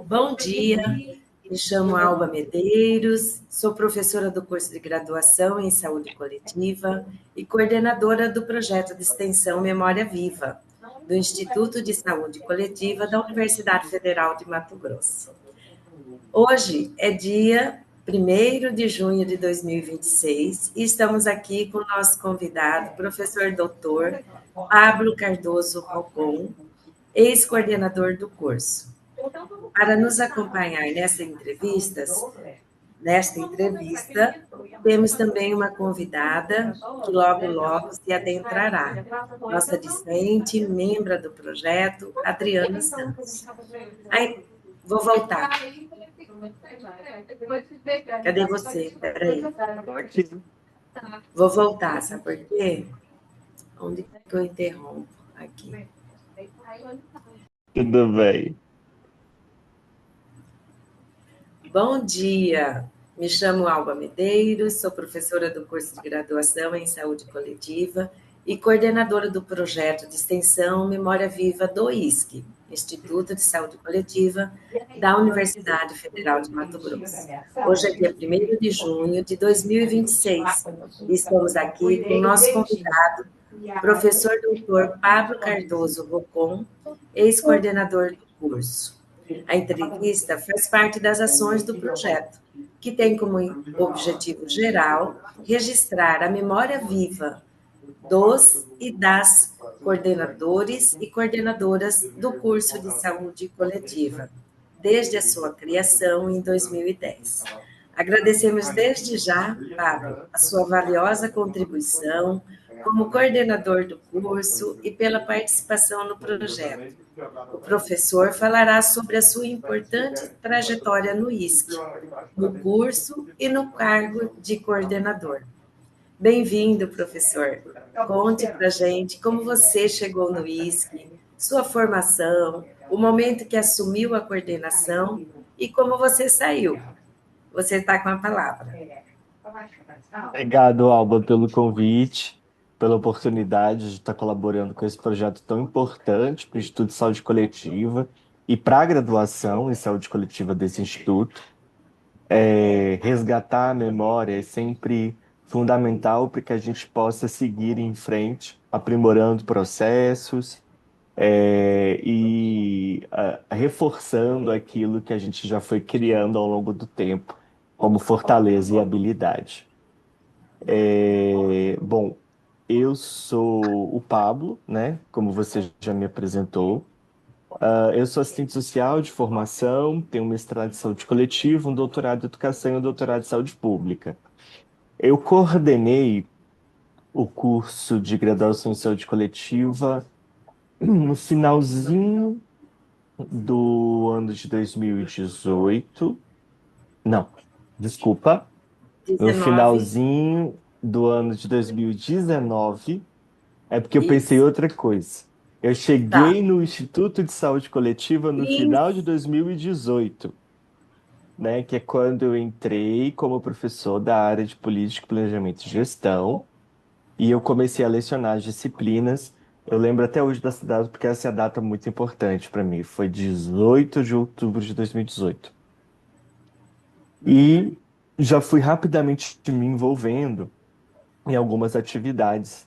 Bom dia, me chamo Alba Medeiros, sou professora do curso de graduação em Saúde Coletiva e coordenadora do projeto de extensão Memória Viva, do Instituto de Saúde Coletiva da Universidade Federal de Mato Grosso. Hoje é dia 1º de junho de 2026 e estamos aqui com o nosso convidado, professor doutor Pablo Cardoso Rocon, ex-coordenador do curso. Para nos acompanhar nesta entrevista, temos também uma convidada que logo se adentrará, nossa discente, membro do projeto, Adriana Santos. Aí, vou voltar. Cadê você? Peraí. Vou voltar, sabe por quê? Onde que eu interrompo? Aqui. Tudo bem. Bom dia, me chamo Alba Medeiros, sou professora do curso de graduação em Saúde Coletiva e coordenadora do projeto de extensão Memória Viva do ISC, Instituto de Saúde Coletiva da Universidade Federal de Mato Grosso. Hoje é dia 1º de junho de 2026 e estamos aqui com o nosso convidado, professor doutor Pablo Cardoso Rocon, ex-coordenador do curso. A entrevista faz parte das ações do projeto, que tem como objetivo geral registrar a memória viva dos e das coordenadores e coordenadoras do curso de saúde coletiva, desde a sua criação em 2010. Agradecemos desde já, Pablo, a sua valiosa contribuição como coordenador do curso e pela participação no projeto. O professor falará sobre a sua importante trajetória no ISC, no curso e no cargo de coordenador. Bem-vindo, professor. Conte para a gente como você chegou no ISC, sua formação, o momento que assumiu a coordenação e como você saiu. Você está com a palavra. Obrigado, Alba, pelo convite, pela oportunidade de estar colaborando com esse projeto tão importante para o Instituto de Saúde Coletiva e para a graduação em saúde coletiva desse instituto. Resgatar a memória é sempre fundamental para que a gente possa seguir em frente, aprimorando processos reforçando aquilo que a gente já foi criando ao longo do tempo, como fortaleza e habilidade. Bom, eu sou o Pablo, né? Como você já me apresentou. Eu sou assistente social de formação, tenho um mestrado em saúde coletiva, um doutorado em educação e um doutorado em saúde pública. Eu coordenei o curso de graduação em saúde coletiva no finalzinho do ano de 2018. Não, desculpa. No 19. finalzinho do ano de 2019. É porque eu pensei Isso. outra coisa. Eu cheguei no Instituto de Saúde Coletiva no final de 2018, né? Que é quando eu entrei como professor da área de Política, Planejamento e Gestão. E eu comecei a lecionar as disciplinas. Eu lembro até hoje dessa data, porque essa é a data muito importante para mim. Foi 18 de outubro de 2018. E já fui rapidamente me envolvendo em algumas atividades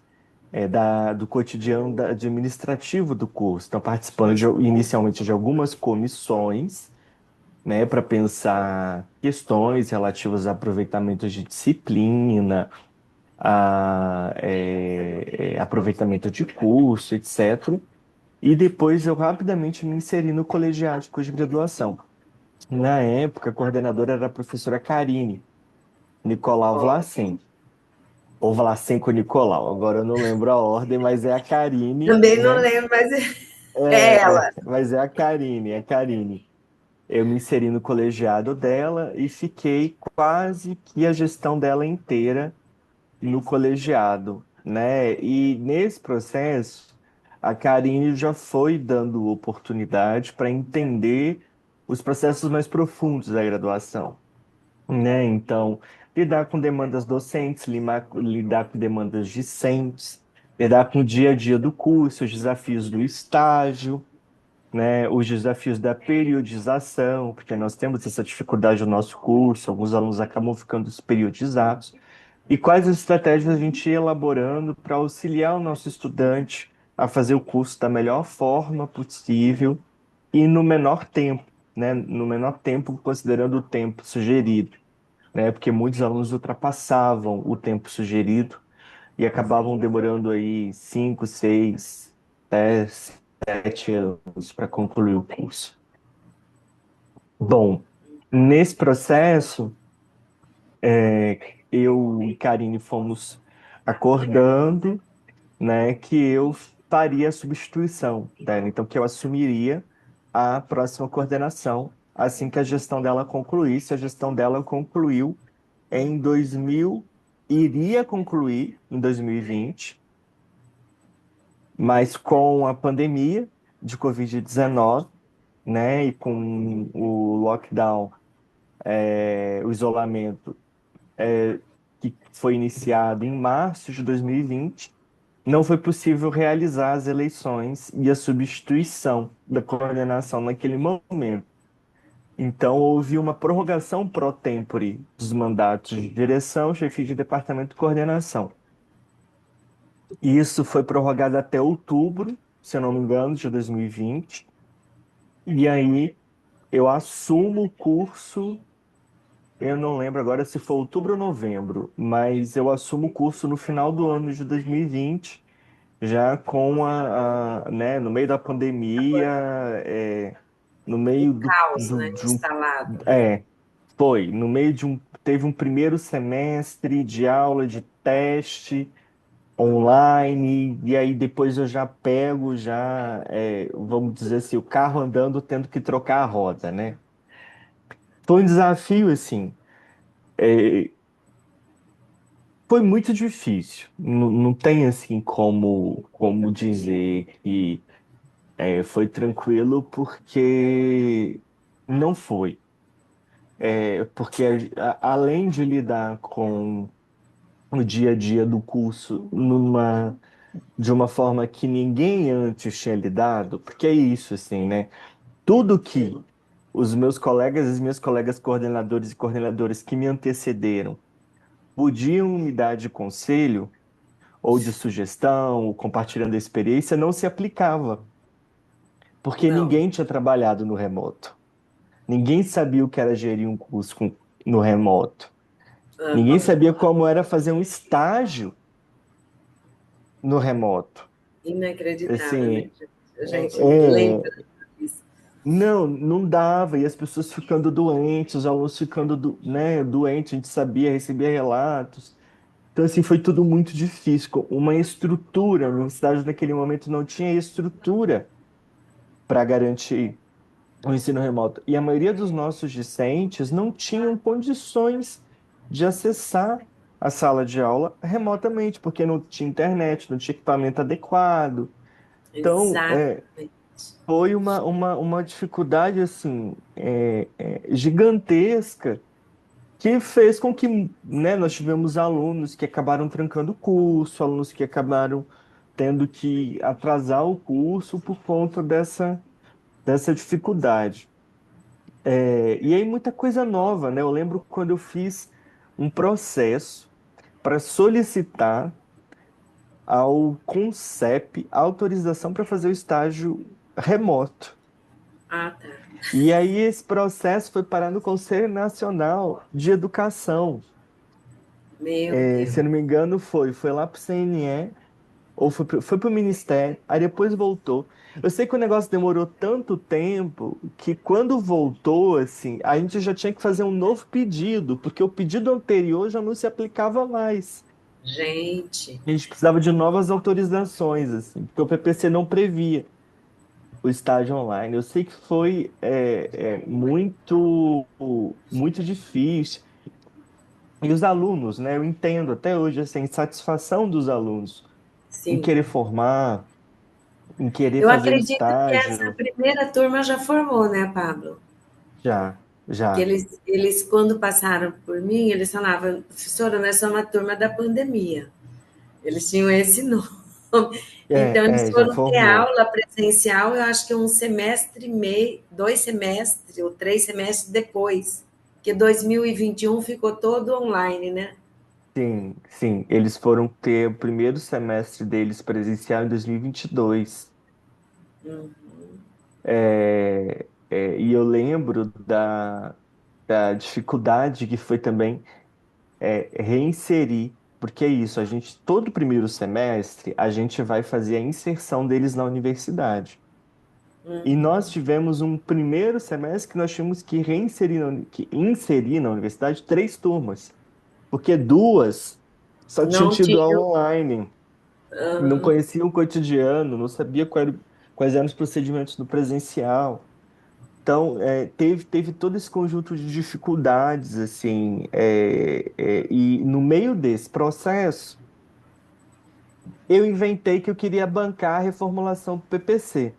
do cotidiano administrativo do curso. Então, participando inicialmente de algumas comissões, né, para pensar questões relativas a aproveitamento de disciplina, aproveitamento de curso, etc. E depois eu rapidamente me inseri no colegiado de curso de graduação. Na época, a coordenadora era a professora Karine Nicolau Vlasen, ou Vlasenko Nicolau, agora eu não lembro a ordem, mas é a Karine, Também não né? lembro, mas é ela. Mas é a Karine, é a Karine. Eu me inseri no colegiado dela e fiquei quase que a gestão dela inteira no colegiado, né? E nesse processo, a Karine já foi dando oportunidade para entender os processos mais profundos da graduação, né? Então, lidar com demandas docentes, lidar com demandas discentes, lidar com o dia a dia do curso, os desafios do estágio, né, os desafios da periodização, porque nós temos essa dificuldade no nosso curso, alguns alunos acabam ficando desperiodizados, e quais as estratégias a gente ia elaborando para auxiliar o nosso estudante a fazer o curso da melhor forma possível e no menor tempo, né, no menor tempo, considerando o tempo sugerido, né, porque muitos alunos ultrapassavam o tempo sugerido e acabavam demorando aí 5, 6, 10, 7 anos para concluir o curso. Bom, nesse processo, eu e Karine fomos acordando, né, que eu faria a substituição dela, então que eu assumiria a próxima coordenação assim que a gestão dela concluísse. A gestão dela concluiu em 2000, iria concluir em 2020, mas com a pandemia de Covid-19, né, e com o lockdown, o isolamento, que foi iniciado em março de 2020, não foi possível realizar as eleições e a substituição da coordenação naquele momento. Então, houve uma prorrogação pro tempore dos mandatos de direção, chefia de departamento e coordenação. E isso foi prorrogado até outubro, se eu não me engano, de 2020. E aí eu assumo o curso, eu não lembro agora se foi outubro ou novembro, mas eu assumo o curso no final do ano de 2020, já com né, no meio da pandemia, no O meio caos, né, de um, instalado. é, foi, no meio de um, teve um primeiro semestre de aula de teste online, e aí depois eu já pego, vamos dizer assim, o carro andando, tendo que trocar a roda, né? Foi um desafio, assim, é, foi muito difícil. Não, não tem, assim, como dizer que foi tranquilo, porque não foi. Porque além de lidar com o dia a dia do curso de uma forma que ninguém antes tinha lidado, porque é isso, assim, né? Tudo que os meus colegas e as minhas colegas coordenadores e coordenadoras que me antecederam podiam me dar de conselho ou de sugestão, ou compartilhando a experiência, não se aplicava, porque Não. ninguém tinha trabalhado no remoto. Ninguém sabia o que era gerir um curso no remoto. Ninguém Aham. sabia como era fazer um estágio no remoto. Inacreditável, né? Assim, A gente lembra é, disso. não, não dava, e as pessoas ficando doentes, os alunos ficando né, doentes, a gente sabia, recebia relatos. Então, assim, foi tudo muito difícil. Uma estrutura, a universidade naquele momento não tinha estrutura para garantir o ensino remoto. E a maioria dos nossos discentes não tinham condições de acessar a sala de aula remotamente, porque não tinha internet, não tinha equipamento adequado. Então, Exatamente. foi uma dificuldade assim gigantesca que fez com que, né, nós tivemos alunos que acabaram trancando o curso, alunos que acabaram tendo que atrasar o curso por conta dessa dificuldade. E aí muita coisa nova, né? Eu lembro quando eu fiz um processo para solicitar ao CONCEP autorização para fazer o estágio remoto. Ah, tá. E aí esse processo foi parar no Conselho Nacional de Educação. Meu Se eu Deus. não me engano, foi lá para o CNE, ou foi para o Ministério, aí depois voltou. Eu sei que o negócio demorou tanto tempo que quando voltou, assim, a gente já tinha que fazer um novo pedido, porque o pedido anterior já não se aplicava mais. Gente, A gente precisava de novas autorizações, assim, porque o PPC não previa o estágio online. Eu sei que foi muito difícil. E os alunos, né? Eu entendo até hoje assim, a insatisfação dos alunos em sim. querer formar, em querer Eu fazer o acredito que essa estágio. primeira turma já formou, né, Pablo? Já, Que já. eles, quando passaram por mim, eles falavam, professora, nós somos a turma da pandemia. Eles tinham esse nome. Então, eles Já foram ter formou. aula presencial, eu acho que um semestre e meio, 2 semestres ou 3 semestres depois, porque 2021 ficou todo online, né? Sim, sim. Eles foram ter o primeiro semestre deles presencial em 2022. Hum. E eu lembro da dificuldade que foi também reinserir, porque é isso, a gente, todo primeiro semestre, a gente vai fazer a inserção deles na universidade. E nós tivemos um primeiro semestre que nós tínhamos que que inserir na universidade 3 turmas, porque 2 só tinham Não tido tinha. aula online, não conheciam o cotidiano, não sabia quais eram os procedimentos do presencial. Então, teve todo esse conjunto de dificuldades, assim, e no meio desse processo, eu inventei que eu queria bancar a reformulação do PPC,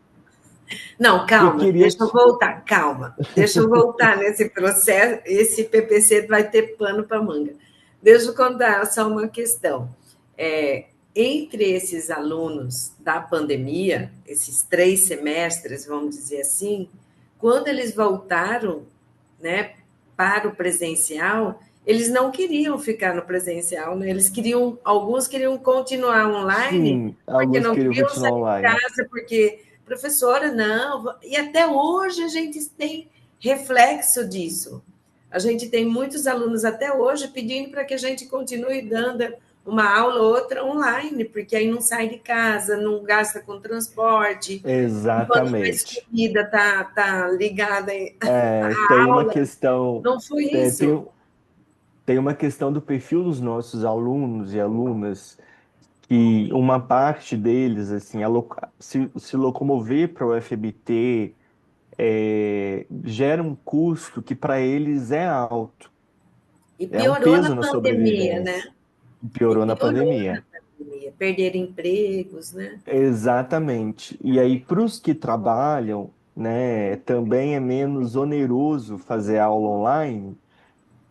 Não, que eu calma, queria... deixa eu voltar, calma. Deixa eu voltar nesse processo. Esse PPC vai ter pano para manga. Deixa eu contar só uma questão. Entre esses alunos da pandemia, esses 3 semestres, vamos dizer assim, quando eles voltaram, né, para o presencial, eles não queriam ficar no presencial, né? Eles queriam, alguns queriam continuar online, Sim, porque alguns não queriam queriam continuar sair de online. casa, porque professora, não. E até hoje a gente tem reflexo disso. A gente tem muitos alunos até hoje pedindo para que a gente continue dando uma aula ou outra online, porque aí não sai de casa, não gasta com transporte. Quando faz Exatamente. comida, tá ligada Tem à uma aula. questão, Não foi é, tem, isso? tem uma questão do perfil dos nossos alunos e alunas, que uma parte deles, assim, se locomover para o FBT gera um custo que para eles é alto, E é um piorou na peso na pandemia, né? sobrevivência. E Piorou na piorou na pandemia. pandemia. Perder empregos, né? Exatamente. E aí, para os que trabalham, né, também é menos oneroso fazer aula online,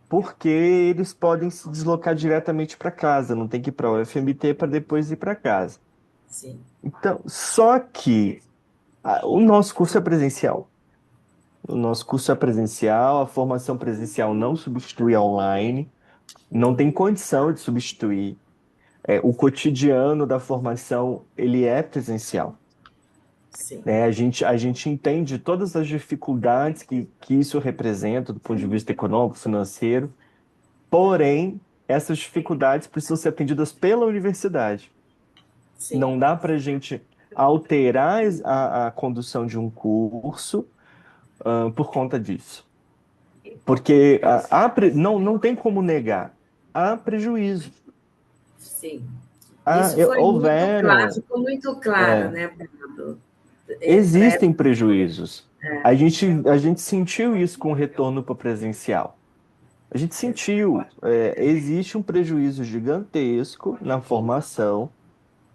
porque eles podem se deslocar diretamente para casa, não tem que ir para o UFMT para depois ir para casa. Sim, Então, só que o nosso curso é presencial. O nosso curso é presencial, a formação presencial não substitui a online, não tem condição de substituir. O cotidiano da formação, ele é presencial. sim. Né? A gente entende todas as dificuldades que isso representa do ponto de vista econômico, financeiro, porém, essas dificuldades precisam ser atendidas pela universidade. Sim. Não dá para a gente alterar a condução de um curso, por conta disso. Porque não tem como negar. Há prejuízo. Sim. Isso foi muito claro, Houveram, ficou muito claro, é, né, Bernardo? Para existem prejuízos. A gente sentiu isso com o retorno para o presencial. A gente sentiu, existe um prejuízo gigantesco na formação,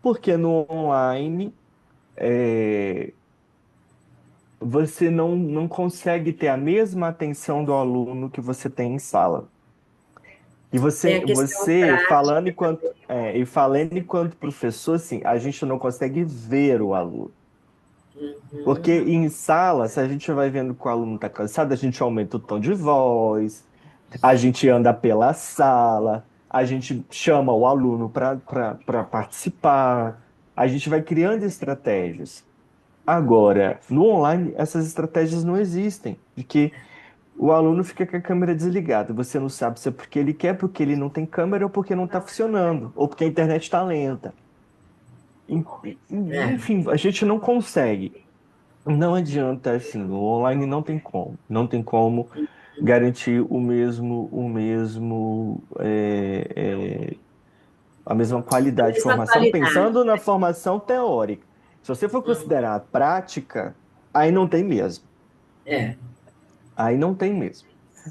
porque no online você não consegue ter a mesma atenção do aluno que você tem em sala. E tem você, a questão você falando prática enquanto, também. falando enquanto professor, assim, a gente não consegue ver o aluno. Porque em sala, se a gente vai vendo que o aluno está cansado, a gente aumenta o tom de voz, a gente anda pela sala, a gente chama o aluno para participar, a gente vai criando estratégias. Agora, no online, essas estratégias não existem, porque o aluno fica com a câmera desligada. Você não sabe se é porque ele quer, porque ele não tem câmera, ou porque não está funcionando, ou porque a internet está lenta. En- É, Enfim, a gente não consegue. Não adianta, assim, o online não tem como garantir a mesma a qualidade de mesma formação, qualidade. pensando na formação teórica. Se você for considerar a prática, aí não tem mesmo. É, Aí não tem mesmo.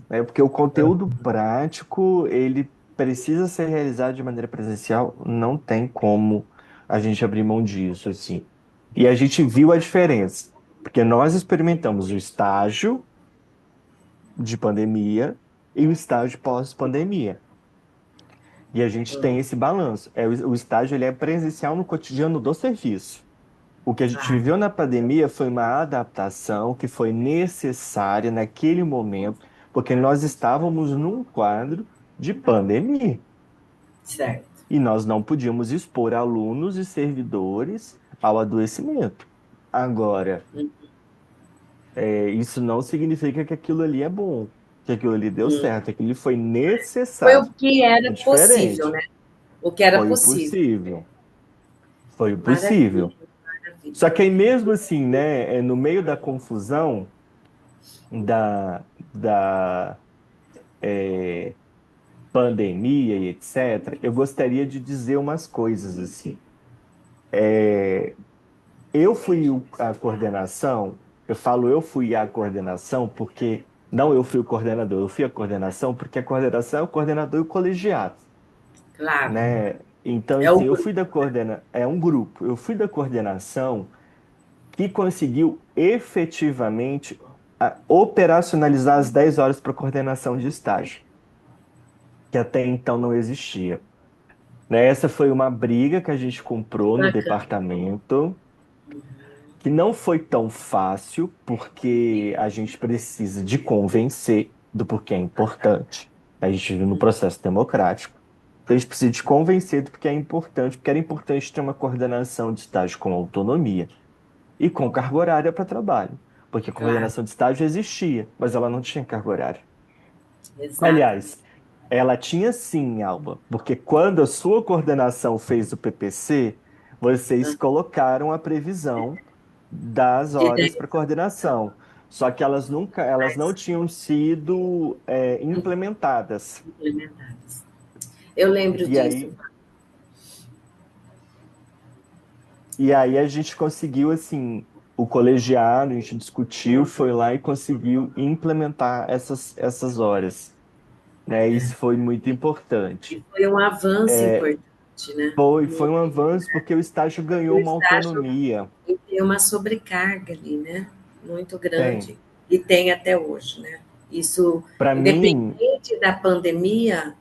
Porque o conteúdo prático, ele precisa ser realizado de maneira presencial, não tem como a gente abrir mão disso, assim. E a gente viu a diferença, porque nós experimentamos o estágio de pandemia e o estágio pós-pandemia. E a gente tem esse balanço. O estágio ele é presencial no cotidiano do serviço. O que a gente Claro. viveu na pandemia foi uma adaptação que foi necessária naquele momento, porque nós estávamos num quadro de pandemia Certo. e nós não podíamos expor alunos e servidores ao adoecimento. Agora, isso não significa que aquilo ali é bom, que aquilo ali deu Hum. certo, aquilo ali foi Foi necessário. o que É era possível, diferente. né? O que era Foi o possível. possível. Foi o Maravilha, possível. maravilha. Só que aí mesmo assim, né, no meio da confusão da pandemia e etc., eu gostaria de dizer umas coisas assim. Eu fui a coordenação, eu falo eu fui a coordenação porque não eu fui o coordenador, eu fui a coordenação porque a coordenação é o coordenador e o colegiado, Claro. né? Então, É o assim, grupo. é um grupo, eu fui da coordenação que conseguiu efetivamente operacionalizar as 10 horas para coordenação de estágio, que até então não existia. Né? Essa foi uma briga que a gente Que comprou no bacana. departamento, que não foi tão fácil, porque a gente precisa de convencer do porquê é importante. A gente vive no processo democrático. Então, a gente precisa de convencer do porquê é importante, porque era importante ter uma coordenação de estágio com autonomia e com carga horária para trabalho. Porque a Claro. coordenação de estágio existia, mas ela não tinha carga horária. Exatamente. Aliás, ela tinha sim, Alba, porque quando a sua coordenação fez o PPC, vocês colocaram a previsão das De horas 10 para coordenação. Só que elas não mais tinham sido implementadas. implementadas. Eu lembro E disso. aí, e aí a gente conseguiu assim, o colegiado, a gente discutiu, foi lá e conseguiu implementar essas horas, né? Isso foi muito E importante. foi um avanço importante, né? Foi um avanço porque o estágio Porque ganhou o uma estágio autonomia. tem uma sobrecarga ali, né? Muito Tem. grande. E tem até hoje, né? Isso, Para mim, independente da pandemia,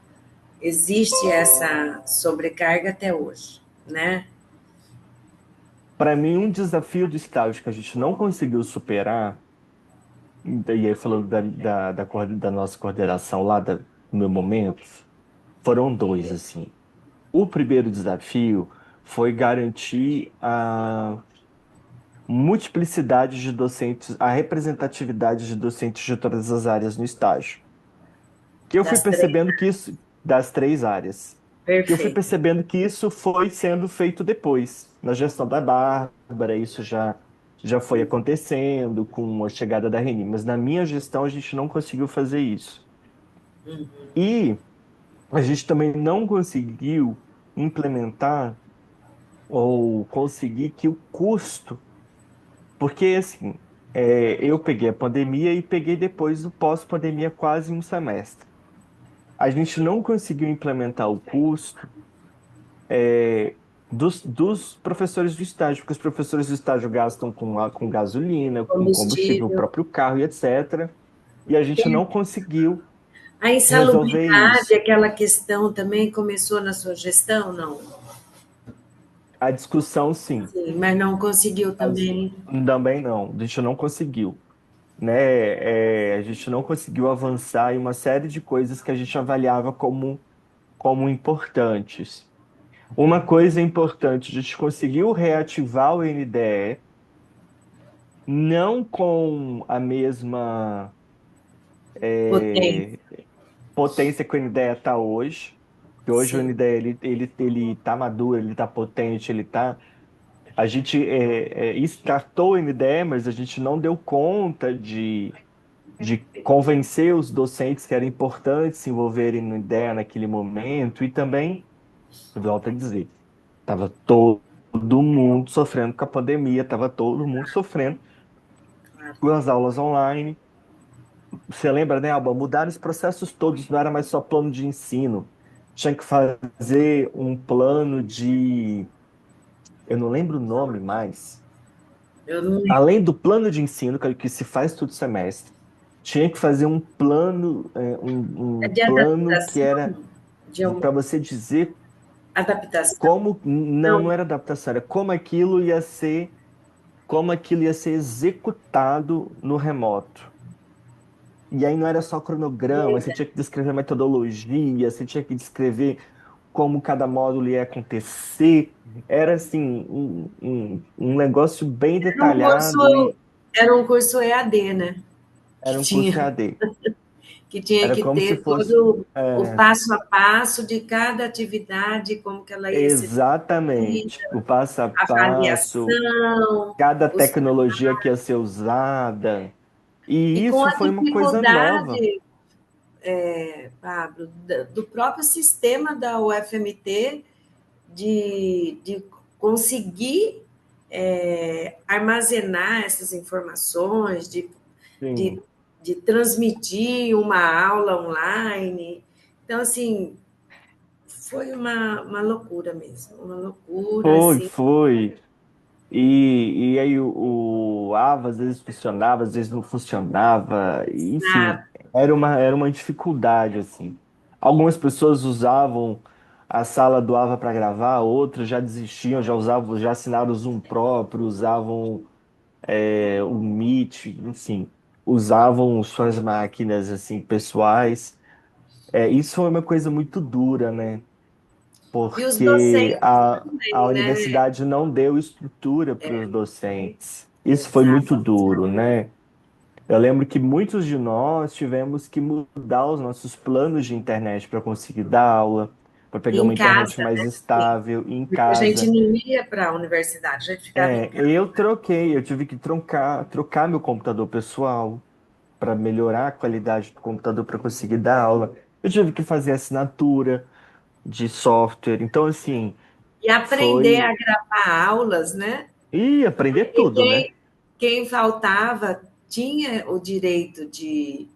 existe essa sobrecarga até hoje, né? para mim um desafio do estágio que a gente não conseguiu superar, e aí falando da nossa coordenação lá do meu momento, foram dois assim. O primeiro desafio foi garantir a multiplicidade de docentes, a representatividade de docentes de todas as áreas no estágio. Que eu fui Das três, percebendo que isso, das três áreas, que eu fui perfeito. percebendo que isso foi sendo feito depois, na gestão da Bárbara, isso já foi acontecendo com a chegada da Reni, mas na minha gestão a gente não conseguiu fazer isso. E a gente também não conseguiu implementar ou conseguir que o custo, porque assim, eu peguei a pandemia e peguei depois o pós-pandemia quase um semestre. A gente não conseguiu implementar o custo dos professores do estágio, porque os professores do estágio gastam com gasolina, com combustível, o Combustível. próprio carro e etc. E a gente não conseguiu A resolver insalubridade, isso. aquela questão também começou na sua gestão, não? A discussão, sim, Sim, mas não conseguiu a dis- também. também não, a gente não conseguiu. Né? A gente não conseguiu avançar em uma série de coisas que a gente avaliava como importantes. Uma coisa importante, a gente conseguiu reativar o NDE, não com a mesma Potência. é, potência que o NDE está hoje, que hoje o Sim. NDE ele tá maduro, ele tá potente, ele tá. A gente startou o NDE, mas a gente não deu conta de convencer os docentes que era importante se envolverem no NDE naquele momento, e também, volto a dizer, estava todo mundo sofrendo com a pandemia, estava todo mundo sofrendo Claro. com as aulas online. Você lembra, né, Alba? Mudaram os processos todos, não era mais só plano de ensino. Tinha que fazer um plano de. Eu não lembro o nome mais. Eu não lembro. Além do plano de ensino, que se faz todo semestre, tinha que fazer um plano, É um de plano que era adaptação? de uma para você dizer adaptação. como não, Não, não era adaptação, era como aquilo ia ser executado no remoto. E aí não era só cronograma, você tinha que descrever metodologia, você tinha que descrever como cada módulo ia acontecer. Era assim, um negócio bem era um detalhado curso, e era um curso EAD, né? Que era um curso tinha, EAD. que tinha Era que como se ter fosse. todo o É, passo a passo de cada atividade, como que ela ia ser exatamente. O passo a passo, avaliação, cada os, tecnologia que ia ser usada. e E com isso a foi uma coisa nova. dificuldade, Pablo, do próprio sistema da UFMT de conseguir armazenar essas informações, de, Sim. de transmitir uma aula online. Então, assim, foi uma loucura mesmo, uma loucura, Foi, assim, foi. E aí o AVA às vezes funcionava, às vezes não funcionava, enfim, sabe? era uma dificuldade, assim. Algumas pessoas usavam a sala do AVA para gravar, outras já desistiam, já usavam, já assinaram o Zoom próprio, usavam o Meet, enfim, usavam suas máquinas, assim, pessoais. Isso foi uma coisa muito dura, né? E os Porque docentes a também, né? universidade não deu estrutura para os docentes. Isso foi muito Exato. duro, né? Eu lembro que muitos de nós tivemos que mudar os nossos planos de internet para conseguir dar aula, para pegar Em uma internet casa, mais sim, estável em porque a gente casa. não ia para a universidade, a gente ficava em casa. Eu troquei, eu tive que trocar meu computador pessoal para melhorar a qualidade do computador para conseguir dar aula. Eu tive que fazer assinatura de software. Então, assim, E aprender a foi. gravar aulas, né? E aprender E tudo, né? quem faltava tinha o direito de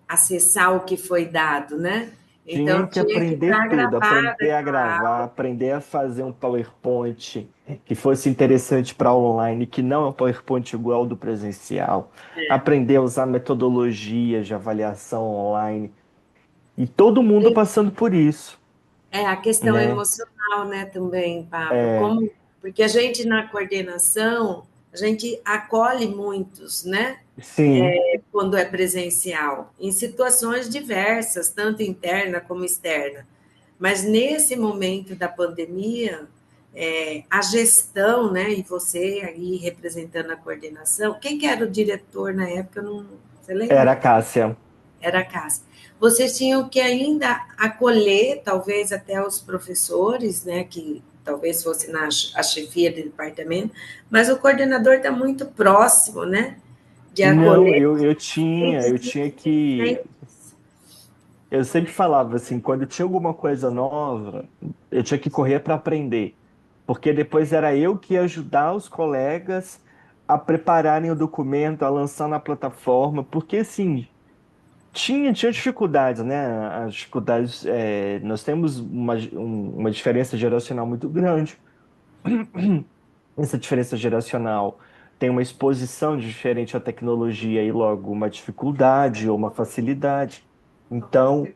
acessar o que foi dado, né? Tinha Então que tinha que aprender estar tudo, gravada aprender a aquela gravar, aula. aprender a fazer um PowerPoint que fosse interessante para online, que não é um PowerPoint igual ao do presencial, aprender a usar metodologias de avaliação online. E todo mundo passando por isso, É a questão né? emocional, né, também, Pablo. É, Como, porque a gente na coordenação, a gente acolhe muitos, né? sim. Quando é presencial, em situações diversas, tanto interna como externa. Mas nesse momento da pandemia, a gestão, né, e você aí representando a coordenação, quem que era o diretor na época? Eu não, você Era lembra? a Cássia. Era a Cássia. Vocês tinham que ainda acolher, talvez até os professores, né, que talvez fosse a chefia do departamento, mas o coordenador está muito próximo, né, de Não, acolher eu os tinha que. existentes. Eu sempre falava assim, quando tinha alguma coisa nova, eu tinha que correr para aprender, porque depois era eu que ia ajudar os colegas a prepararem o documento, a lançar na plataforma, porque assim, tinha dificuldades, né? As dificuldades, nós temos uma diferença geracional muito grande. Essa diferença geracional tem uma exposição diferente à tecnologia e logo uma dificuldade ou uma facilidade. Então,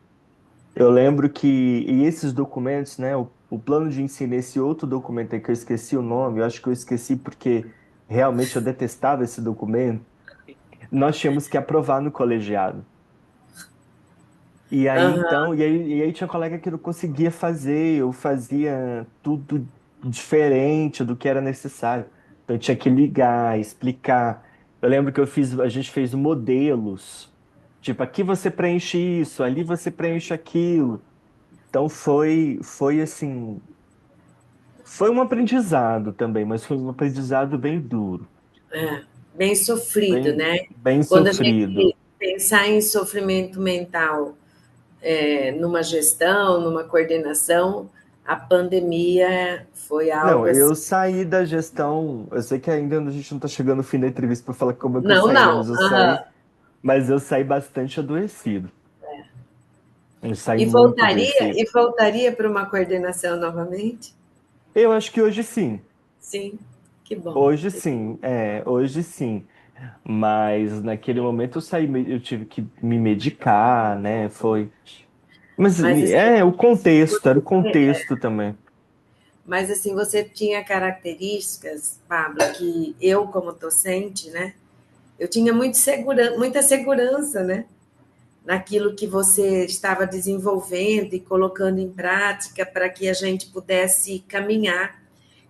eu lembro que, e esses documentos, né, o plano de ensino, esse outro documento aí que eu esqueci o nome, eu acho que eu esqueci porque realmente eu detestava esse documento, nós tínhamos que aprovar no colegiado. E aí, Aham. então, e aí tinha colega que não conseguia fazer, eu fazia tudo diferente do que era necessário. Então, eu tinha que ligar, explicar. Eu lembro que a gente fez modelos. Tipo, aqui você preenche isso, ali você preenche aquilo. Então foi assim, foi um aprendizado também, mas foi um aprendizado bem duro, Bem sofrido, né? bem Quando a sofrido. gente pensar em sofrimento mental, numa gestão, numa coordenação, a pandemia foi Não, algo assim. eu saí da gestão, eu sei que ainda a gente não está chegando no fim da entrevista para falar como é que eu Não, saí, né? não. Mas eu Aham. saí, mas eu saí bastante adoecido. Eu saí E muito voltaria, adoecido. e voltaria para uma coordenação novamente? Eu acho que hoje sim. Sim, que bom. Hoje sim, hoje sim. Mas naquele momento eu saí, eu tive que me medicar, né? Foi. Mas Mas assim, o contexto, era o contexto também. mas assim, você tinha características, Pablo, que eu, como docente, né? Eu tinha muita segurança, né? Naquilo que você estava desenvolvendo e colocando em prática para que a gente pudesse caminhar.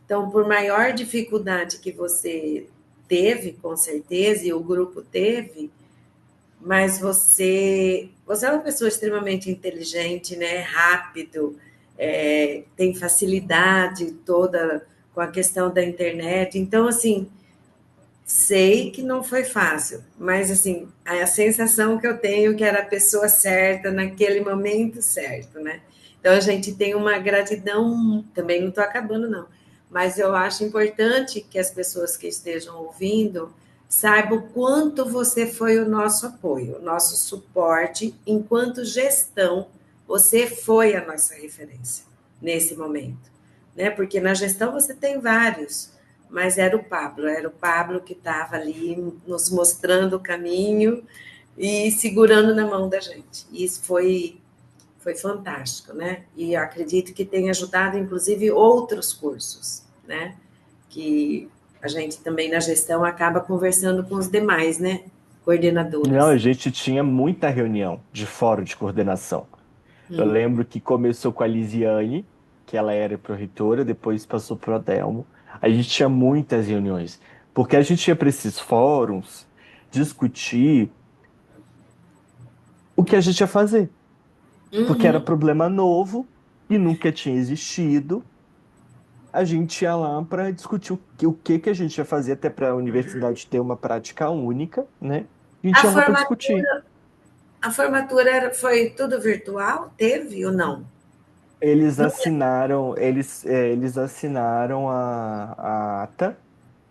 Então, por maior dificuldade que você teve, com certeza, e o grupo teve, mas você é uma pessoa extremamente inteligente, né? Rápido, tem facilidade toda com a questão da internet. Então, assim, sei que não foi fácil, mas assim, a sensação que eu tenho é que era a pessoa certa naquele momento certo, né? Então a gente tem uma gratidão, também não estou acabando, não, mas eu acho importante que as pessoas que estejam ouvindo saibam o quanto você foi o nosso apoio, o nosso suporte, enquanto gestão, você foi a nossa referência nesse momento, né? Porque na gestão você tem vários, mas era o Pablo que estava ali nos mostrando o caminho e segurando na mão da gente. E isso foi fantástico, né? E eu acredito que tem ajudado, inclusive, outros cursos, né? Que a gente também na gestão acaba conversando com os demais, né? Não, a Coordenadores. gente tinha muita reunião de fórum de coordenação. Eu Hum. lembro que começou com a Lisiane, que ela era pró-reitora, depois passou para o Adelmo. A gente tinha muitas reuniões, porque a gente ia para esses fóruns discutir o que a gente ia fazer, porque era Uhum. problema novo e nunca tinha existido. A gente ia lá para discutir o que a gente ia fazer, até para a universidade ter uma prática única, né? A A gente ia lá para discutir. formatura, a formatura foi tudo virtual? Teve ou não? Eles assinaram a ata,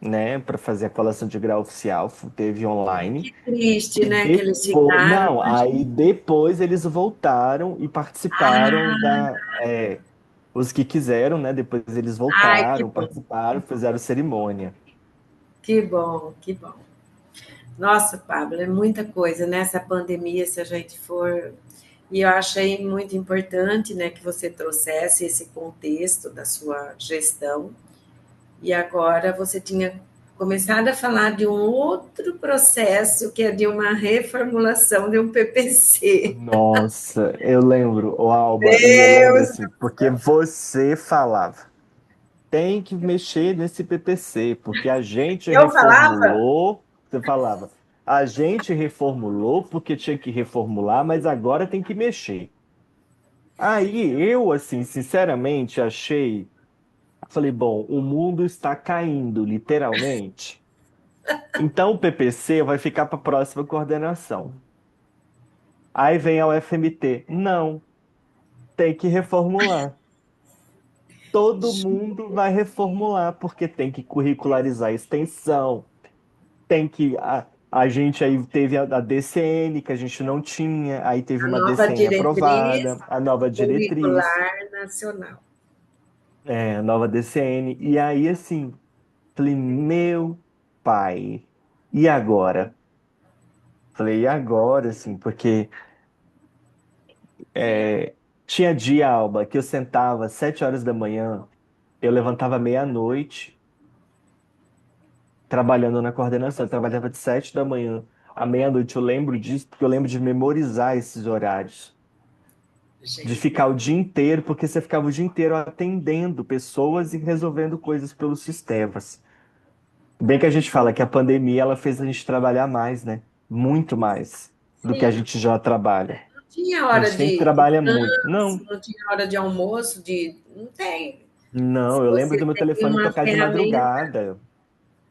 né, para fazer a colação de grau oficial, teve online. Triste, E né? Que eles depois, ficaram. não, aí depois eles voltaram e participaram os que quiseram, né? Depois eles Ai, que voltaram, bom. participaram, fizeram cerimônia. Que bom, que bom. Nossa, Pablo, é muita coisa nessa pandemia, se a gente for. E eu achei muito importante, né, que você trouxesse esse contexto da sua gestão. E agora você tinha começado a falar de um outro processo, que é de uma reformulação de um PPC. Nossa, eu lembro, o Alba, e eu lembro Deus! assim, porque você falava, tem que mexer nesse PPC, porque a gente Eu falava? reformulou, você falava, a gente reformulou porque tinha que reformular, mas agora tem que mexer. Aí eu, assim, sinceramente, falei, bom, o mundo está caindo, literalmente. Então o PPC vai ficar para a próxima coordenação. Aí vem a UFMT. Não, tem que reformular. Todo mundo vai reformular, porque tem que curricularizar a extensão, tem que. A gente aí teve a DCN, que a gente não tinha, aí teve A uma nova DCN diretriz aprovada, a nova diretriz, curricular nacional. a nova DCN. E aí, assim, falei, meu pai, e agora? Falei, e agora, assim, porque tinha dia, Alba, que eu sentava às 7 horas da manhã, eu levantava meia-noite trabalhando na coordenação. Eu trabalhava de 7 da manhã à meia-noite. Eu lembro disso porque eu lembro de memorizar esses horários. De Gente, ficar o dia inteiro, porque você ficava o dia inteiro atendendo pessoas e resolvendo coisas pelos sistemas. Bem que a gente fala que a pandemia ela fez a gente trabalhar mais, né? Muito mais do que a sim, gente já trabalha. não tinha A hora gente sempre de trabalha muito. descanso, Não, não tinha hora de almoço, de. Não tem. Se não, eu lembro você do meu tem telefone uma tocar de ferramenta, madrugada.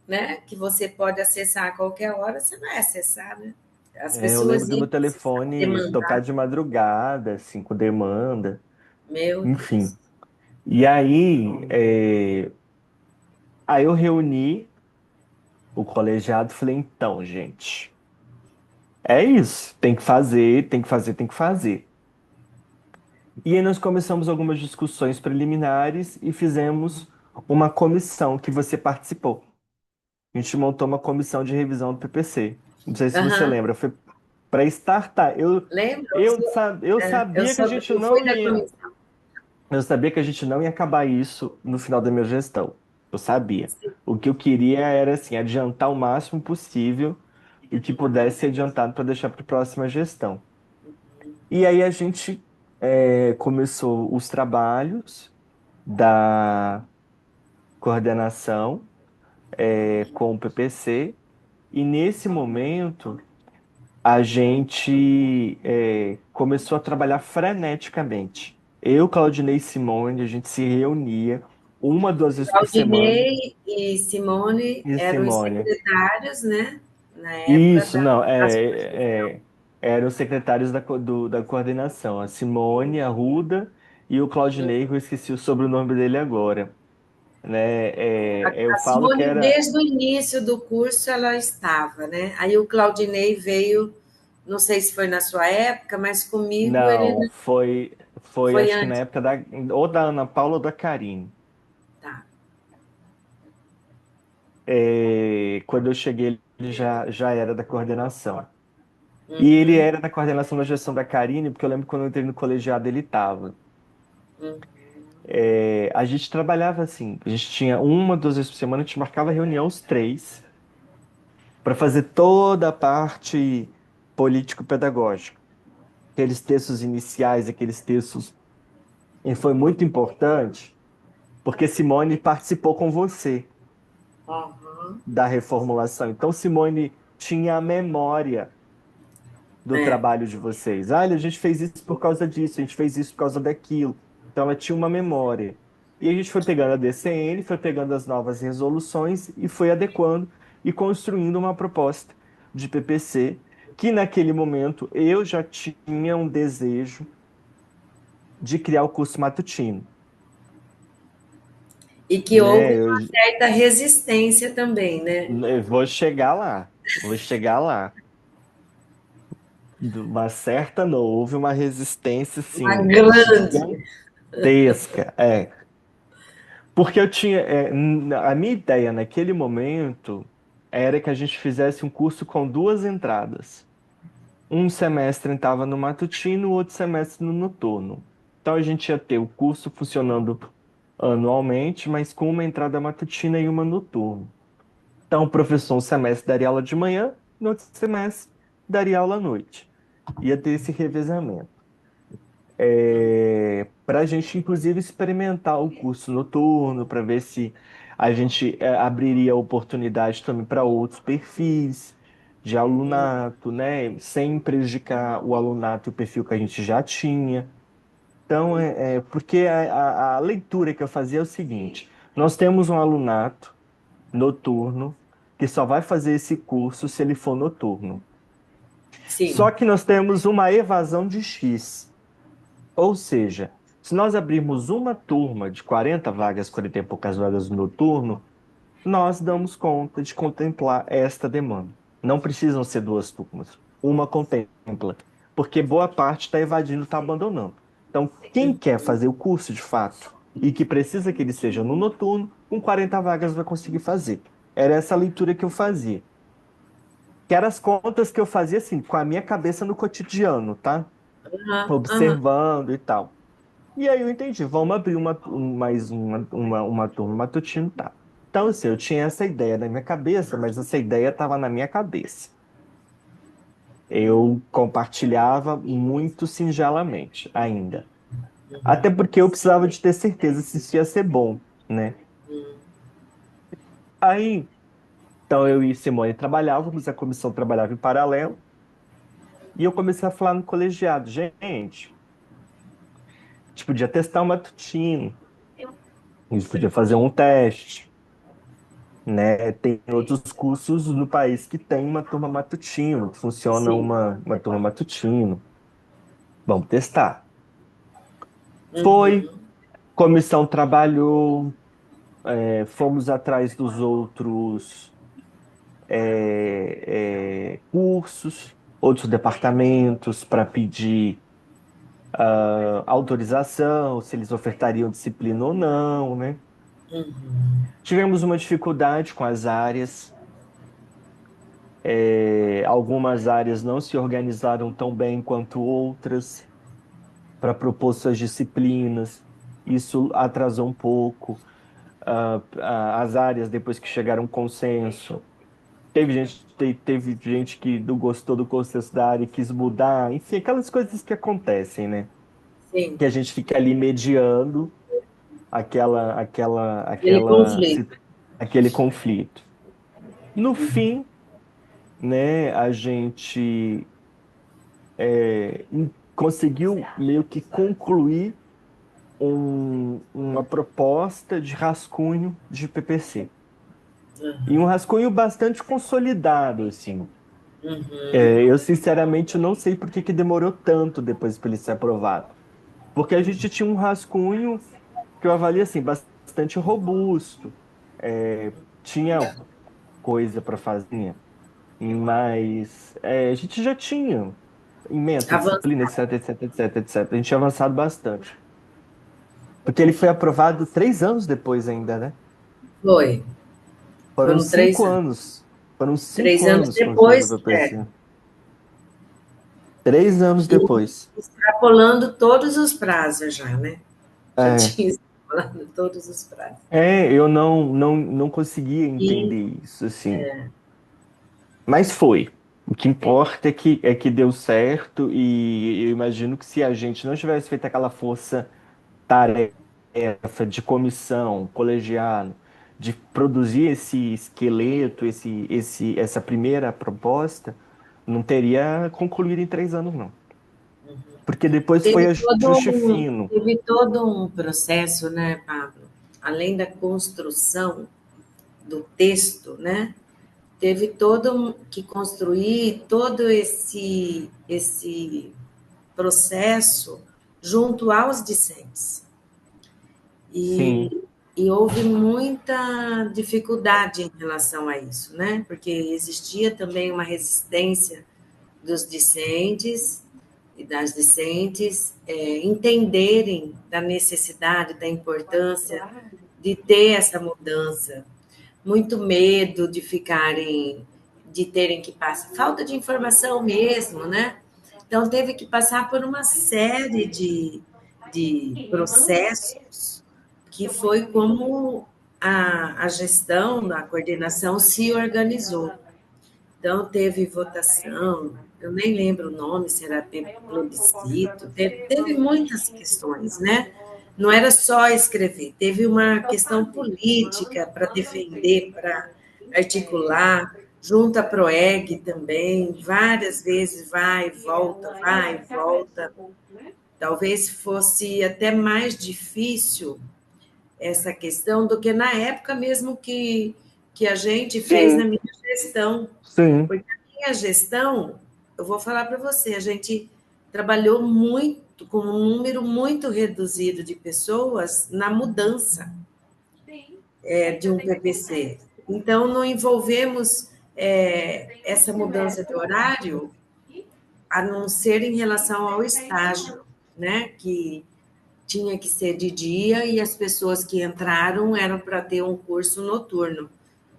né, que você pode acessar a qualquer hora, você vai acessar, né? As Eu lembro pessoas do meu iam precisar telefone tocar demandar. de madrugada, assim, com demanda. Meu Enfim. Deus. E aí eu reuni o colegiado e falei, então, gente, é isso, tem que fazer, tem que fazer, tem que fazer. E aí nós começamos algumas discussões preliminares e fizemos uma comissão que você participou. A gente montou uma comissão de revisão do PPC. Não sei se você Aham. lembra, foi para startar. Lembra? Eu Eu, sabia que a sou, gente eu fui não da ia. comissão. Eu sabia que a gente não ia acabar isso no final da minha gestão. Eu sabia. O que eu queria era assim, adiantar o máximo possível e que pudesse ser adiantado para deixar para a próxima gestão. E aí a gente começou os trabalhos da coordenação com o PPC, e nesse momento a gente começou a trabalhar freneticamente. Eu, Claudinei e Simone, a gente se reunia uma, duas vezes por semana. Claudinei e Simone E eram os Simone. secretários, né? Na época Isso, não, da sua gestão. eram os secretários da coordenação, a Simone, a Ruda e o Claudinei, que eu esqueci o sobrenome dele agora, né? Eu A falo que Simone, era, desde o início do curso, ela estava, né? Aí o Claudinei veio, não sei se foi na sua época, mas comigo ele não, não foi foi acho que na antes. época ou da Ana Paula ou da Karine. Tá. Quando eu cheguei, ele já era da coordenação. E ele Uhum, era da coordenação da gestão da Karine, porque eu lembro que quando eu entrei no colegiado ele estava. uhum. A gente trabalhava assim, a gente tinha uma, duas vezes por semana, a gente marcava reunião os três para fazer toda a parte político-pedagógica. Aqueles textos iniciais, aqueles textos. E foi muito importante, porque Simone participou com você Aham. da reformulação. Então, Simone tinha a memória do É. trabalho de vocês. Ah, a gente fez isso por causa disso, a gente fez isso por causa daquilo. Então, ela tinha uma memória. E a gente foi pegando a DCN, foi pegando as novas resoluções e foi adequando e construindo uma proposta de PPC, que naquele momento eu já tinha um desejo de criar o curso matutino, E que houve né? uma certa resistência também, né? Eu vou chegar lá, vou chegar lá. De uma certa não, houve uma resistência, Uma assim, grande. gigantesca. Porque eu tinha. A minha ideia naquele momento era que a gente fizesse um curso com duas entradas. Um semestre estava no matutino, o outro semestre no noturno. Então a gente ia ter o curso funcionando anualmente, mas com uma entrada matutina e uma noturno. Então o professor um semestre daria aula de manhã, no outro semestre daria aula à noite. Ia ter esse revezamento. Para a gente, inclusive, experimentar o curso noturno, para ver se a gente abriria oportunidade também para outros perfis de alunato, né? Sem prejudicar o alunato e o perfil que a gente já tinha. Então, porque a leitura que eu fazia é o seguinte: nós temos um alunato noturno que só vai fazer esse curso se ele for noturno. Só Sim, que nós temos uma evasão de X. Ou seja, se nós abrirmos uma turma de 40 vagas, 40 e poucas vagas no noturno, nós damos conta de contemplar esta demanda. Não precisam ser duas turmas. Uma contempla, porque boa parte está evadindo, está abandonando. Então, quem quer fazer o curso de fato e que precisa que ele seja no noturno, com 40 vagas vai conseguir fazer. Era essa a leitura que eu fazia. Que eram as contas que eu fazia assim, com a minha cabeça no cotidiano, tá? aham, aham. Observando e tal. E aí eu entendi, vamos abrir mais uma turma matutino, tá. Então, assim, eu tinha essa ideia na minha cabeça, mas essa ideia estava na minha cabeça. Eu compartilhava muito singelamente ainda. Até porque eu precisava de ter certeza se isso ia ser bom, né? Aí, então eu e Simone trabalhávamos, a comissão trabalhava em paralelo, e eu comecei a falar no colegiado, gente, a gente podia testar o matutino, a gente podia fazer um teste, né? Tem outros cursos no país que tem uma turma matutino, que funciona Sim. uma turma matutino. Vamos testar. Foi, Uhum. comissão trabalhou, fomos atrás dos outros cursos, outros departamentos para pedir autorização, se eles ofertariam disciplina ou não, né? Tivemos uma dificuldade com as áreas. Algumas áreas não se organizaram tão bem quanto outras para propor suas disciplinas. Isso atrasou um pouco as áreas depois que chegaram a um consenso. Teve gente que não gostou do consenso da área e quis mudar. Enfim, aquelas coisas que acontecem, né? Sim, Que a gente fica ali mediando aquele conflito. aquele conflito. No fim, né, a gente conseguiu meio que concluir uma proposta de rascunho de PPC. E um rascunho bastante consolidado, assim. Uhum. Eu, sinceramente, não sei por que que demorou tanto depois para ele ser aprovado. Porque a gente tinha um rascunho que eu avalio, assim, bastante robusto. Tinha coisa para fazer, mas a gente já tinha ementa, disciplina, Avançar. etc, etc, etc, etc. A gente tinha avançado bastante. Porque ele foi aprovado 3 anos depois ainda, né? Foi. Foram Foram cinco 3 anos. anos. Foram cinco 3 anos anos construindo depois, o PPC. 3 anos e depois. extrapolando todos os prazos já, né? Já É, tinha extrapolado todos os prazos. eu não conseguia E entender isso, assim. Mas foi. O que importa é que deu certo e eu imagino que se a gente não tivesse feito aquela força-tarefa de comissão, colegiado, de produzir esse esqueleto, essa primeira proposta, não teria concluído em 3 anos, não. Porque depois foi ajuste fino. teve todo um processo, né, Pablo? Além da construção do texto, né? Teve que construir todo esse processo junto aos discentes. Sim, E houve muita dificuldade em relação a isso, né? Porque existia também uma resistência dos discentes e das discentes entenderem da necessidade, da importância de ter essa mudança. Muito medo de terem que passar, falta de informação mesmo, né? Então, teve que passar por uma série de processos que foi como a gestão, a coordenação se organizou. Então, teve votação, eu nem lembro o nome, se era plebiscito, teve muitas questões, né? Não era só escrever, teve uma questão política para defender, para articular, junto à PROEG também, várias vezes vai e volta. Talvez fosse até mais difícil essa questão do que na época mesmo que a gente fez na sim, minha gestão. sim, Porque a minha gestão, eu vou falar para você, a gente trabalhou muito, com um número muito reduzido de pessoas na mudança de um PPC. Então, não envolvemos essa mudança de horário, a não ser em relação ao estágio, né? Que tinha que ser de dia e as pessoas que entraram eram para ter um curso noturno.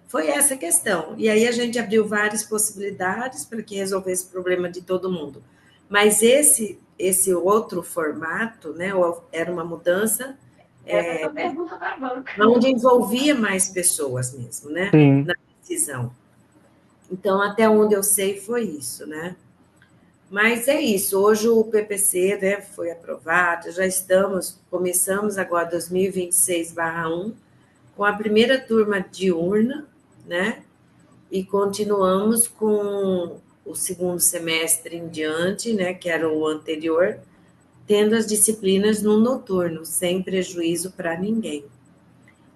Foi essa a questão. E aí a gente abriu várias possibilidades para que resolvesse o problema de todo mundo. Mas esse outro formato, né, era uma mudança onde envolvia mais pessoas mesmo, né, sim. na decisão. Então, até onde eu sei foi isso, né? Mas é isso, hoje o PPC, né, foi aprovado, começamos agora 2026/1 com a primeira turma diurna, né? E continuamos com o segundo semestre em diante, né, que era o anterior, tendo as disciplinas no noturno, sem prejuízo para ninguém.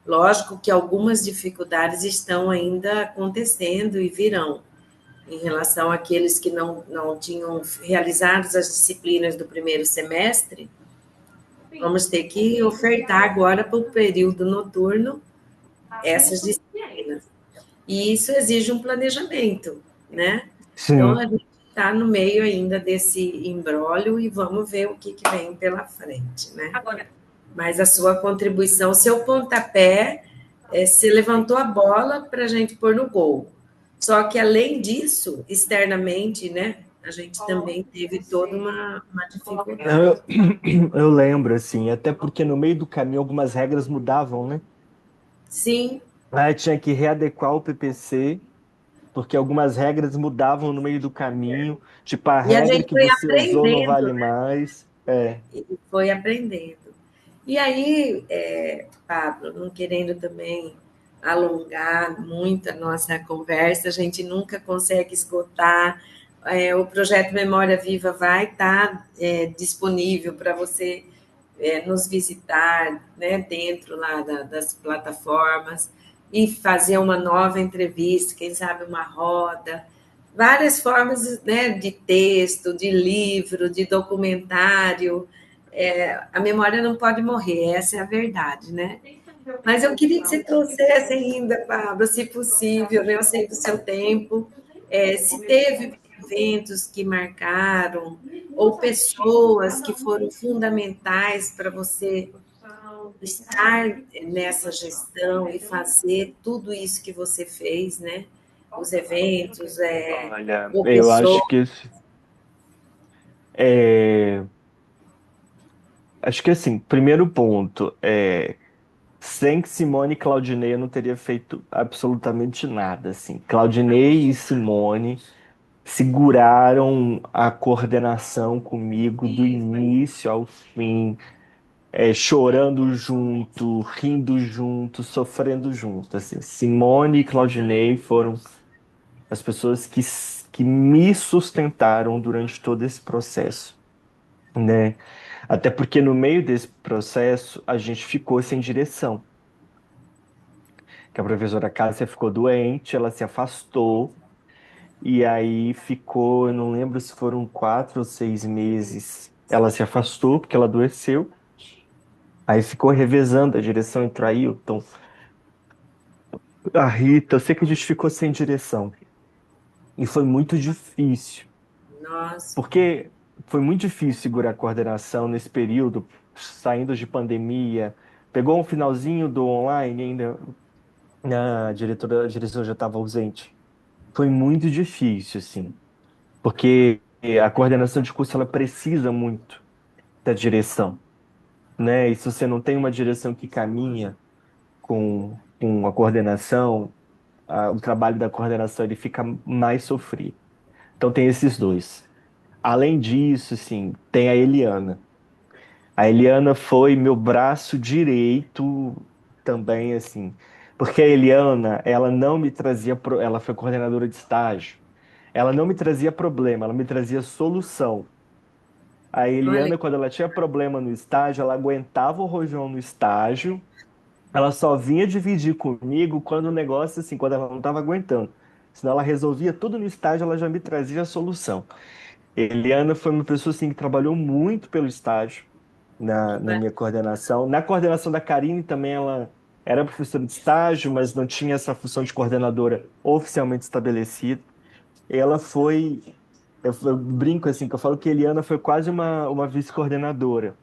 Lógico que algumas dificuldades estão ainda acontecendo e virão, em relação àqueles que não tinham realizado as disciplinas do primeiro semestre, vamos ter que ofertar agora para o período noturno essas disciplinas. E isso exige um planejamento, né? Então, Sim. a gente está no meio ainda desse imbróglio e vamos ver o que vem pela frente, né? Mas a sua contribuição, seu pontapé, se levantou a bola para a gente pôr no gol. Só que, além disso, externamente, né, a gente também teve toda uma dificuldade. Eu, eu lembro, assim, até porque no meio do caminho algumas regras mudavam, né? Sim, Aí tinha que readequar o PPC, porque algumas regras mudavam no meio do caminho. Tipo, a e a regra gente que foi você usou não aprendendo, vale mais. e foi aprendendo. E aí, Pablo, não querendo também alongar muito a nossa conversa, a gente nunca consegue esgotar. O projeto Memória Viva vai estar disponível para você nos visitar, né, dentro lá das plataformas e fazer uma nova entrevista, quem sabe uma roda, várias formas, né, de texto, de livro, de documentário. A memória não pode morrer, essa é a verdade, né? Mas eu queria que você trouxesse ainda, Pablo, se possível, né? Eu sei do seu tempo, se teve eventos que marcaram, ou pessoas que foram fundamentais para você estar nessa gestão e fazer tudo isso que você fez, né? Os eventos, Olha, ou eu pessoas. é, acho que assim, primeiro ponto, sem Simone e Claudinei eu não teria feito absolutamente nada, assim. Claudinei e Simone seguraram a coordenação comigo do início ao fim, chorando junto, rindo junto, sofrendo junto, assim. Simone e Claudinei foram as pessoas que me sustentaram durante todo esse processo, né? Até porque no meio desse processo a gente ficou sem direção. Que a professora Cássia ficou doente, ela se afastou, e aí ficou, eu não lembro se foram 4 ou 6 meses. Ela se afastou porque ela adoeceu, aí ficou revezando a direção entre o Ailton, a Rita, eu sei que a gente ficou sem direção. E foi muito difícil, Nossa, porque foi muito difícil segurar a coordenação nesse período, saindo de pandemia. Pegou um finalzinho do online ainda, a direção já estava ausente. Foi muito difícil, assim, porque a coordenação de curso ela precisa muito da direção, né? E se você não tem uma direção que caminha com a coordenação, o trabalho da coordenação ele fica mais sofrido. Então tem esses dois. Além disso, sim, tem a Eliana. A Eliana foi meu braço direito também, assim, porque a Eliana, ela não me trazia, ela foi coordenadora de estágio. Ela não me trazia problema, ela me trazia solução. A olha, Eliana, quando ela tinha problema no estágio, ela aguentava o rojão no estágio, ela só vinha dividir comigo quando o negócio, assim, quando ela não estava aguentando. Senão ela resolvia tudo no estágio, ela já me trazia a solução. Eliana foi uma pessoa, assim, que trabalhou muito pelo estágio na minha coordenação. Na coordenação da Karine também, ela era professora de estágio, mas não tinha essa função de coordenadora oficialmente estabelecida. Ela foi eu brinco assim, que eu falo que a Eliana foi quase uma vice-coordenadora,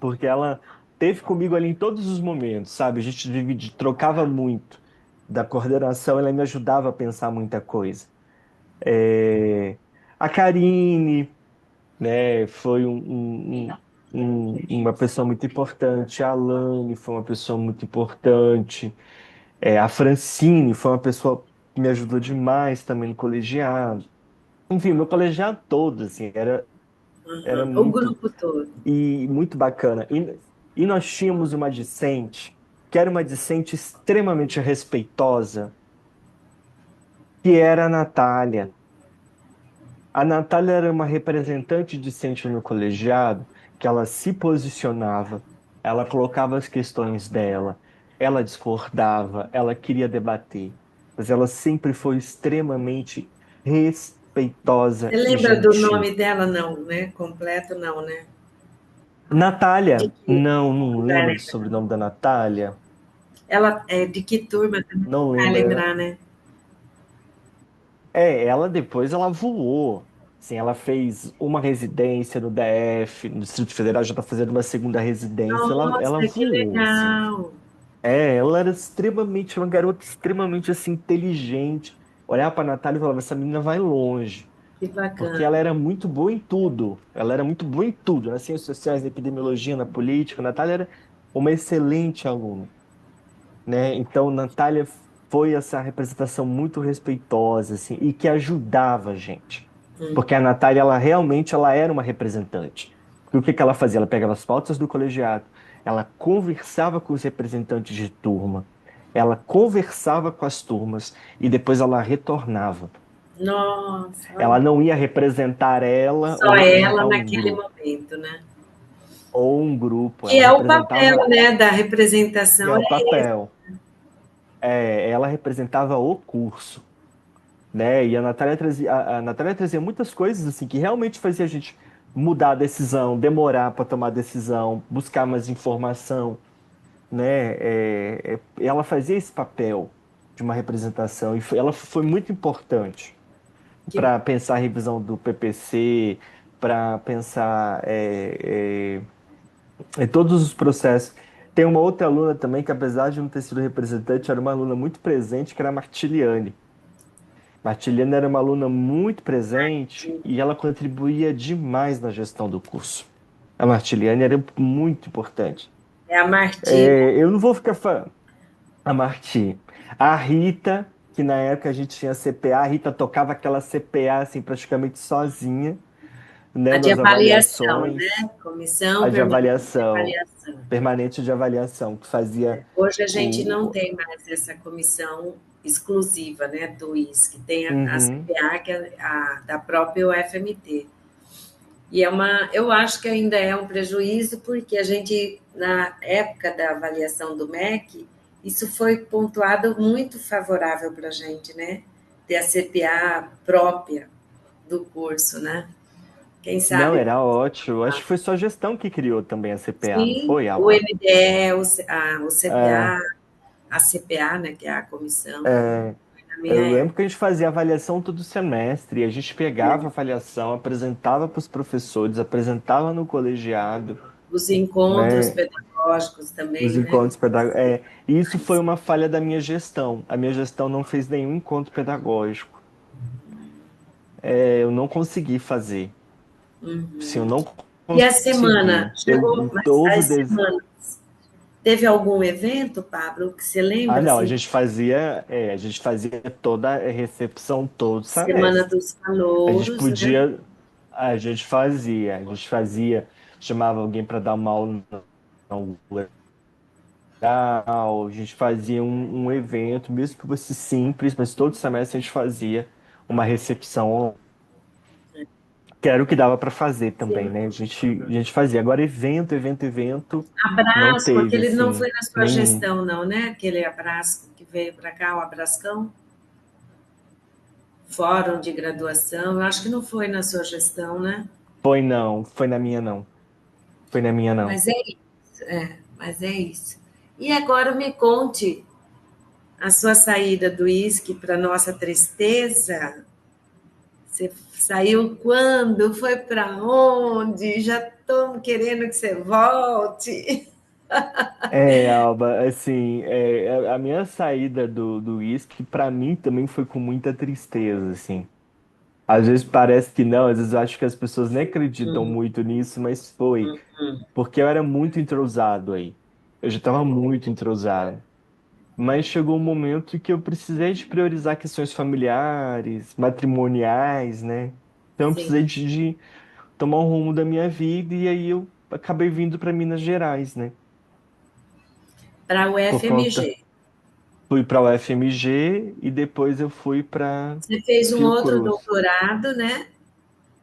porque ela teve comigo ali em todos os momentos, sabe? A gente trocava muito da coordenação, ela me ajudava a pensar muita coisa. É, A Karine, né, foi uma pessoa muito importante. A Alane foi uma pessoa muito importante. A Francine foi uma pessoa que me ajudou demais também no colegiado. Enfim, meu colegiado todo, assim, era o muito grupo todo. muito bacana. E nós tínhamos uma discente, que era uma discente extremamente respeitosa, que era a Natália. A Natália era uma representante discente no colegiado, que ela se posicionava, ela colocava as questões dela, ela discordava, ela queria debater, mas ela sempre foi extremamente Você respeitosa e lembra do gentil. nome dela? Não, né? Completo, não, né? Natália, não Vai lembro do lembrar. sobrenome da Natália, Ela é de que turma também? não Vai lembro. lembrar, né? Ela depois ela voou. Assim, ela fez uma residência no DF, no Distrito Federal, já está fazendo uma segunda residência. Ela Nossa, que voou, assim. legal! Ela era extremamente, uma garota extremamente assim, inteligente. olhava para a Natália e falava, essa menina vai longe. Que Porque ela bacana. era muito boa em tudo. Ela era muito boa em tudo, nas ciências sociais, na epidemiologia, na política. A Natália era uma excelente aluna, né? Então, Natália foi essa representação muito respeitosa, assim, e que ajudava a gente. Hum. Porque a Natália, ela realmente, ela era uma representante. Porque o que que ela fazia? Ela pegava as pautas do colegiado, ela conversava com os representantes de turma, ela conversava com as turmas e depois ela retornava. Nossa, Ela olha. não ia representar ela ou Só ela representar naquele momento, né? um grupo, Que ela é o papel, representava, né, da que representação. é o papel. Ela representava o curso, né? E a Natália trazia muitas coisas assim que realmente fazia a gente mudar a decisão, demorar para tomar decisão, buscar mais informação, né? Ela fazia esse papel de uma representação e ela foi muito importante Que, para pensar a revisão do PPC, para pensar em todos os processos. Tem uma outra aluna também que, apesar de não ter sido representante, era uma aluna muito presente, que era a Martiliane. Martiliane era uma aluna muito presente e ela contribuía demais na gestão do curso. A Martiliane era muito importante. é a Marti. Eu não vou ficar falando. A Marti. A Rita, que na época a gente tinha CPA, a Rita tocava aquela CPA assim, praticamente sozinha, né, A de nas avaliação, avaliações, né? Comissão a de Permanente de avaliação, Avaliação. permanente de avaliação, que fazia Hoje a gente não o. tem mais essa comissão exclusiva, né, do ISC, tem a Uhum. CPA, que é da própria UFMT. E eu acho que ainda é um prejuízo, porque a gente, na época da avaliação do MEC, isso foi pontuado muito favorável para a gente, né? Ter a CPA própria do curso, né? Quem Não, sabe era ótimo. Acho que foi sua gestão que criou também a CPA, não sim, foi, o Alba? MDE, o É, CPA, a CPA, né, que é a comissão, é, na minha eu época. lembro que a gente fazia avaliação todo semestre, e a gente pegava a avaliação, apresentava para os professores, apresentava no colegiado, Os encontros né? pedagógicos Os também, né? encontros pedagógicos. E isso foi uma falha da minha gestão. A minha gestão não fez nenhum encontro pedagógico. Eu não consegui fazer. Se eu não E a semana, consegui, chegou, mas houve o as des... semanas, teve algum evento, Pablo, que você Ah, lembra, não, assim, a gente fazia toda a recepção todo Semana semestre. dos A gente Calouros, né? podia, a gente fazia, chamava alguém para dar uma aula inaugural, a gente fazia um evento, mesmo que fosse simples, mas todo semestre a gente fazia uma recepção, que era o que dava para fazer também, né? A gente fazia. Agora, evento, não Abrasco, teve, aquele não assim, foi na sua nenhum. gestão, não, né? Aquele Abrasco que veio para cá, o Abrascão, Fórum de Graduação, eu acho que não foi na sua gestão, né? Foi não, foi na minha não. Foi na minha não. Mas é isso, mas é isso. E agora me conte a sua saída do uísque para nossa tristeza. Você saiu quando? Foi para onde? Já estou querendo que você volte. Alba, assim, a minha saída do uísque, para mim, também foi com muita tristeza, assim. Às vezes parece que não, às vezes eu acho que as pessoas nem acreditam muito nisso, mas foi. Porque eu era muito entrosado aí. Eu já estava muito entrosado. Mas chegou um momento que eu precisei de priorizar questões familiares, matrimoniais, né? Então eu Sim, precisei de tomar um rumo da minha vida e aí eu acabei vindo para Minas Gerais, né? para a Por conta, UFMG. fui para o FMG e depois eu fui para Você fez um outro Fiocruz. doutorado, né?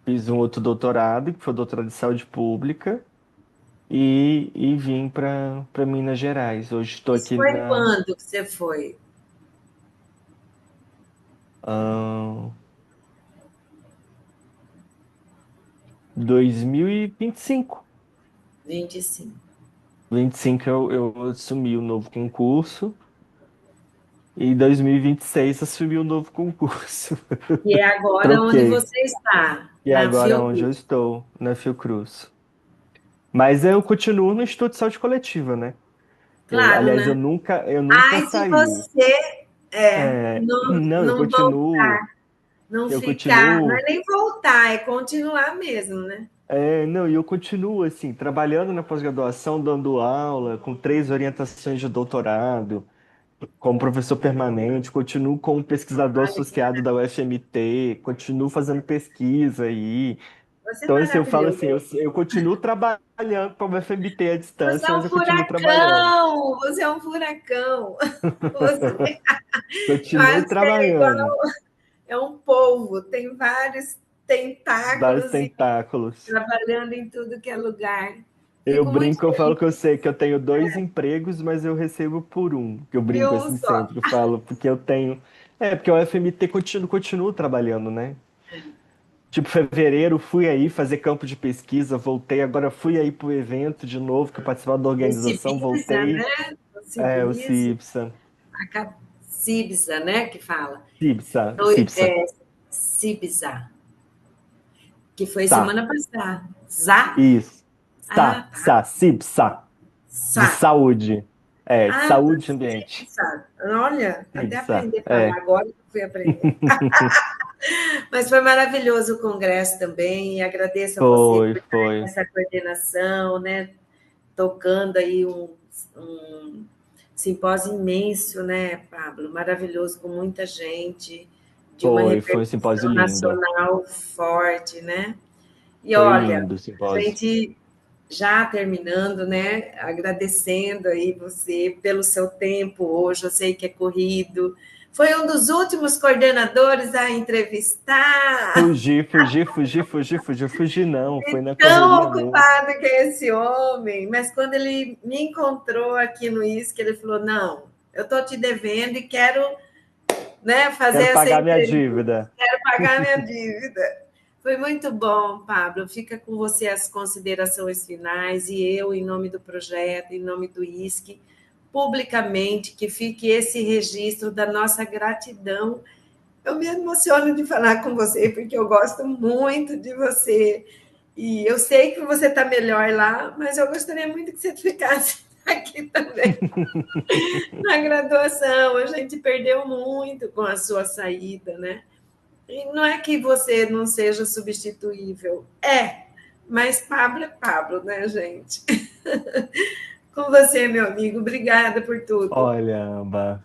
Fiz um outro doutorado, que foi doutorado de saúde pública, e vim para Minas Gerais. Hoje estou Isso aqui foi na quando que você foi? 2025. 25. 25 eu assumi o novo concurso e em 2026 assumi o novo concurso. E é agora onde Troquei. você está, E na agora onde Fiocruz. eu estou, na Fiocruz. Mas eu continuo no Instituto de Saúde Coletiva, né? Claro, Aliás, eu né? nunca Ai, se saí. você. Não, Não, não voltar, não eu ficar, não é continuo, nem voltar, é continuar mesmo, né? não, e eu continuo, assim, trabalhando na pós-graduação, dando aula, com 3 orientações de doutorado, como professor permanente, continuo como pesquisador Olha que associado da UFMT, continuo fazendo pesquisa aí. você é Então, assim, eu falo maravilhoso. assim, eu continuo trabalhando com a UFMT à Você é distância, um mas eu continuo trabalhando. furacão, você é um furacão. Você, eu Continuo acho que é igual, trabalhando. é um polvo, tem vários Vários tentáculos e tentáculos. trabalhando em tudo que é lugar. Eu Fico muito brinco, eu falo feliz, que eu sei que eu tenho 2 empregos, mas eu recebo por um. Que eu brinco viu assim só? sempre, eu falo, porque eu tenho. Porque o FMT continuo trabalhando, né? Tipo, fevereiro fui aí fazer campo de pesquisa, voltei, agora fui aí pro evento de novo, que eu participava da No organização, Cibisa, voltei. né? No O Cibisa, CIPSA. Cibisa, né? Que fala. CIPSA, No, CIPSA. Cibisa, que foi Tá, semana passada. Zá? isso. Ah, tá. CIPSA, de Sá. saúde. De Ah, tá. saúde e ambiente. Cibisa. Olha, até CIPSA, aprender a falar agora que eu fui aprender. Mas foi maravilhoso o congresso também, e agradeço a você Foi, por estar foi. nessa coordenação, né? Tocando aí um simpósio imenso, né, Pablo? Maravilhoso, com muita gente, de uma Foi um simpósio repercussão lindo. nacional forte, né? E Foi olha, lindo o a simpósio. gente já terminando, né? Agradecendo aí você pelo seu tempo hoje, eu sei que é corrido. Foi um dos últimos coordenadores a entrevistar. Fugi, não, foi na Tão correria mesmo. ocupado que é esse homem. Mas quando ele me encontrou aqui no ISC, ele falou: Não, eu estou te devendo e quero, né, fazer Quero essa pagar minha entrevista, dívida. quero pagar minha dívida. Foi muito bom, Pablo. Fica com você as considerações finais e eu, em nome do projeto, em nome do ISC, publicamente, que fique esse registro da nossa gratidão. Eu me emociono de falar com você, porque eu gosto muito de você. E eu sei que você está melhor lá, mas eu gostaria muito que você ficasse aqui também na graduação. A gente perdeu muito com a sua saída, né? E não é que você não seja substituível, mas Pablo é Pablo, né, gente? Com você, meu amigo, obrigada por tudo. Olha, Amba,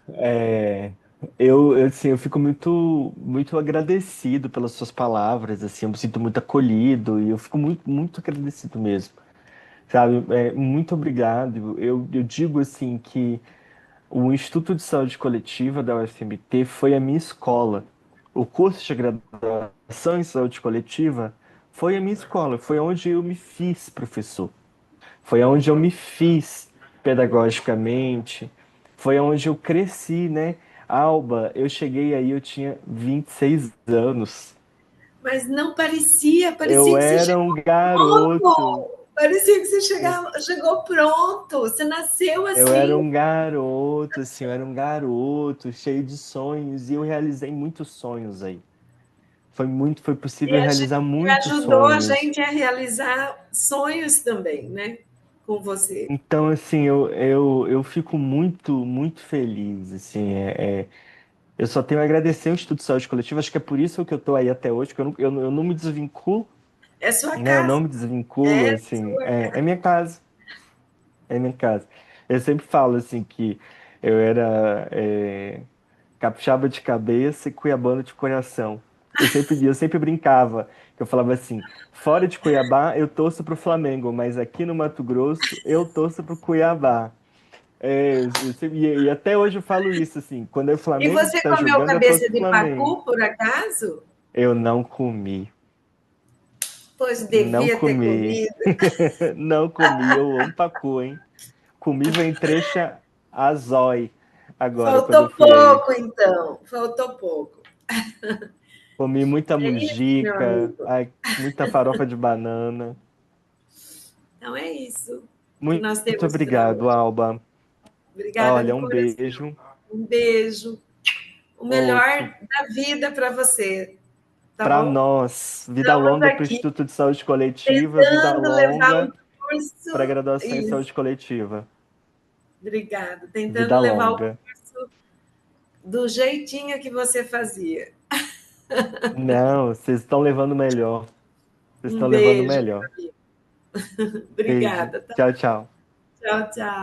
assim, eu fico muito agradecido pelas suas palavras, assim, eu me sinto muito acolhido e eu fico muito agradecido mesmo, sabe? Muito obrigado. Eu digo, assim, que o Instituto de Saúde Coletiva da UFMT foi a minha escola. O curso de graduação em saúde coletiva foi a minha escola, foi onde eu me fiz professor. Foi onde eu me fiz pedagogicamente, foi onde eu cresci, né? Alba, eu cheguei aí, eu tinha 26 anos. Mas não parecia, Eu parecia que você era um garoto. pronto. Parecia que você Eu, chegou pronto. Você nasceu eu era assim. um garoto, assim, eu era um garoto cheio de sonhos e eu realizei muitos sonhos aí. Foi E, possível realizar e muitos ajudou a sonhos. gente a realizar sonhos também, né? Com você. Então, assim, eu fico muito feliz, assim, eu só tenho a agradecer ao Instituto de Saúde Coletiva, acho que é por isso que eu estou aí até hoje, que eu não me desvinculo, É sua né? Eu não casa. me desvinculo, É assim, sua casa. é minha casa, é minha casa. Eu sempre falo, assim, que eu era capixaba de cabeça e cuiabano de coração. Eu sempre brincava, que eu falava assim, fora de Cuiabá eu torço pro Flamengo, mas aqui no Mato Grosso eu torço pro Cuiabá. E até hoje eu falo isso, assim, quando é o E Flamengo que você tá comeu jogando, eu torço cabeça pro de Flamengo. pacu, por acaso? Eu não comi. Pois Não devia ter comi. comido. Não comi. Eu amo pacu, hein? Comi ventrecha azói agora, quando eu Faltou fui aí. pouco, então. Faltou pouco. Comi muita É isso, meu mujica, amigo. ai, muita farofa de banana. Então é isso que nós Muito temos para obrigado, hoje. Alba. Obrigada Olha, do um coração. beijo. Um beijo. O Outro. melhor da vida para você, tá Para bom? nós, vida Estamos longa para o aqui Instituto de Saúde Coletiva, vida tentando levar o longa para curso. graduação em Isso, saúde coletiva. obrigada. Tentando Vida levar o longa. curso do jeitinho que você fazia. Não, vocês estão levando melhor. Vocês estão Um levando beijo, melhor. Camila. Beijo. Obrigada, tá? Tchau, tchau. Tchau, tchau.